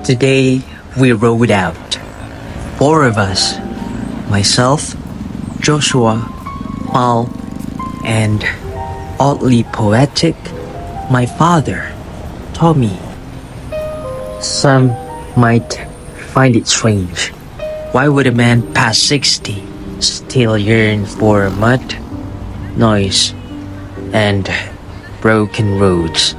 Today we rode out. Four of us. Myself, Joshua, Paul, and oddly poetic, my father, Tommy. Some might find it strange. Why would a man past 60 still yearn for mud, noise, and broken roads?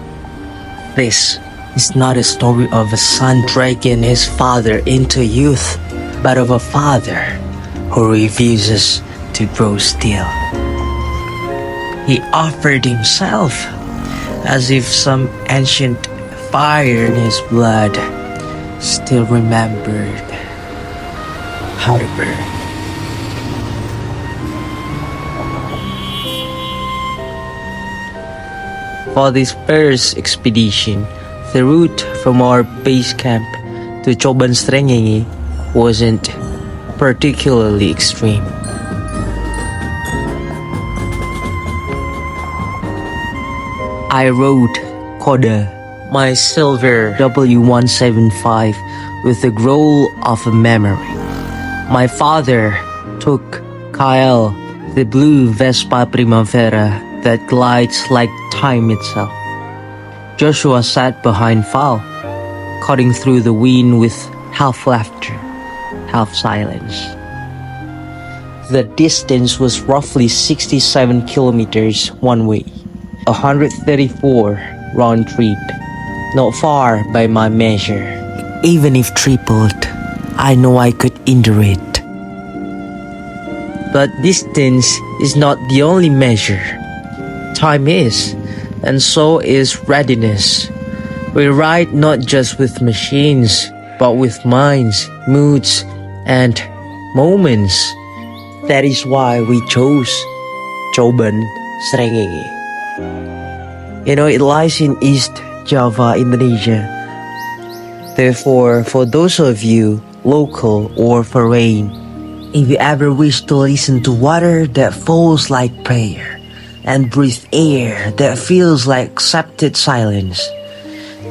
This is not a story of a son dragging his father into youth, but of a father who refuses to grow still. He offered himself as if some ancient fire in his blood still remembered how to burn. For this first expedition, the route from our base camp to Coban Srengenge wasn't particularly extreme. I rode Koda, my silver W175, with the glow of a memory. My father took Kyle, the blue Vespa Primavera that glides like time itself. Joshua sat behind Val, cutting through the wind with half laughter, half silence. The distance was roughly 67 kilometers one way, 134 round trip, not far by my measure. Even if tripled, I know I could endure it. But distance is not the only measure. Time is, and so is readiness. We ride not just with machines, but with minds, moods, and moments. That is why we chose Coban Srengenge. It lies in East Java, Indonesia. Therefore, for those of you local or foreign, if you ever wish to listen to water that falls like prayer and breathe air that feels like accepted silence,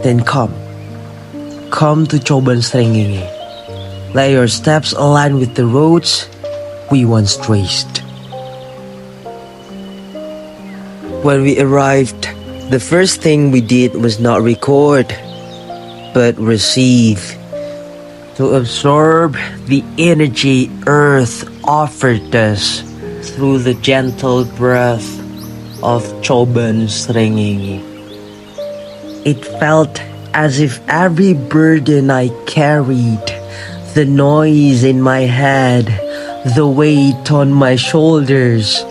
then come to Coban Srengenge. Let your steps align with the roads we once traced. When we arrived, the first thing we did was not record, but receive, to absorb the energy Earth offered us through the gentle breath of Coban Srengenge. It felt as if every burden I carried, the noise in my head, the weight on my shoulders,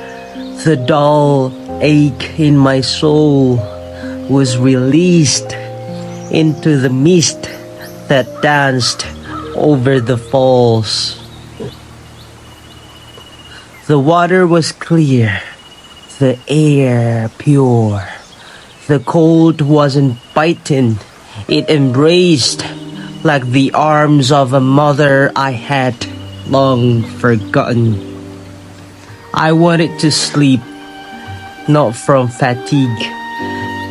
the dull ache in my soul, was released into the mist that danced over the falls. The water was clear, the air pure. The cold wasn't biting, it embraced like the arms of a mother I had long forgotten. I wanted to sleep, not from fatigue,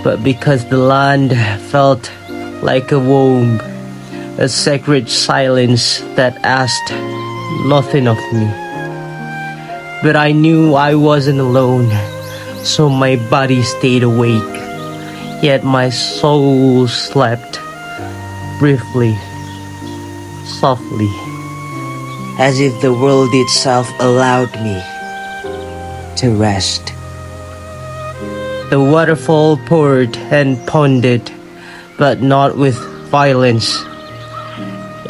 but because the land felt like a womb, a sacred silence that asked nothing of me. But I knew I wasn't alone, so my body stayed awake, yet my soul slept briefly, softly, as if the world itself allowed me to rest. The waterfall poured and pounded, but not with violence.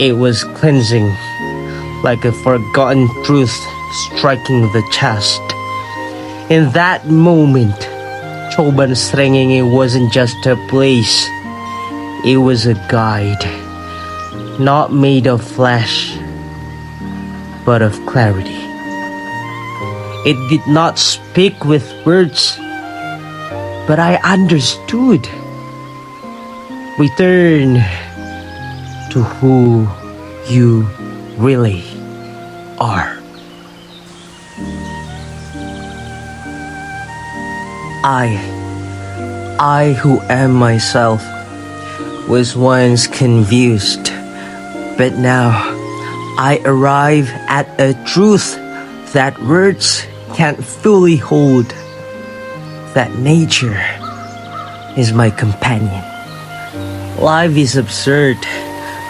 It was cleansing, like a forgotten truth striking the chest. In that moment, Coban Srengenge wasn't just a place, it was a guide, not made of flesh, but of clarity. It did not speak with words, but I understood. Return to who you really are. I who am myself, was once confused But now I arrive at a truth that words can't fully hold. That nature is my companion. Life is absurd.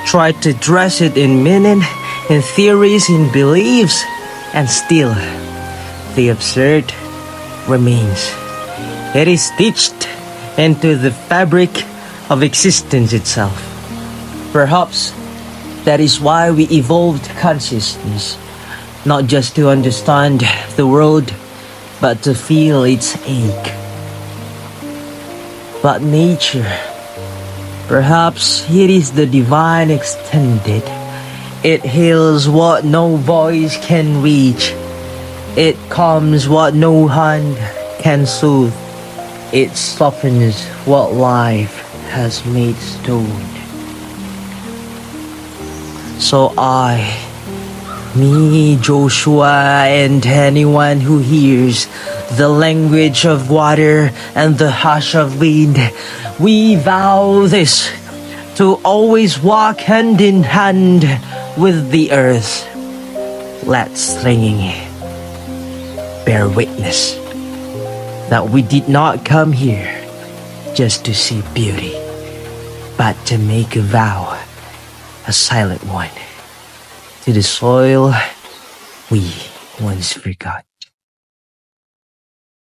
Try to dress it in meaning, in theories, in beliefs, and still the absurd remains. It is stitched into the fabric of existence itself. Perhaps that is why we evolved consciousness, not just to understand the world, but to feel its ache. But nature, perhaps it is the divine extended. It heals what no voice can reach. It calms what no hand can soothe. It softens what life has made stone. So me, Joshua, and anyone who hears the language of water and the hush of wind, we vow this, to always walk hand in hand with the earth. Let Srengenge bear witness that we did not come here just to see beauty, but to make a vow, a silent one, to the soil we once forgot.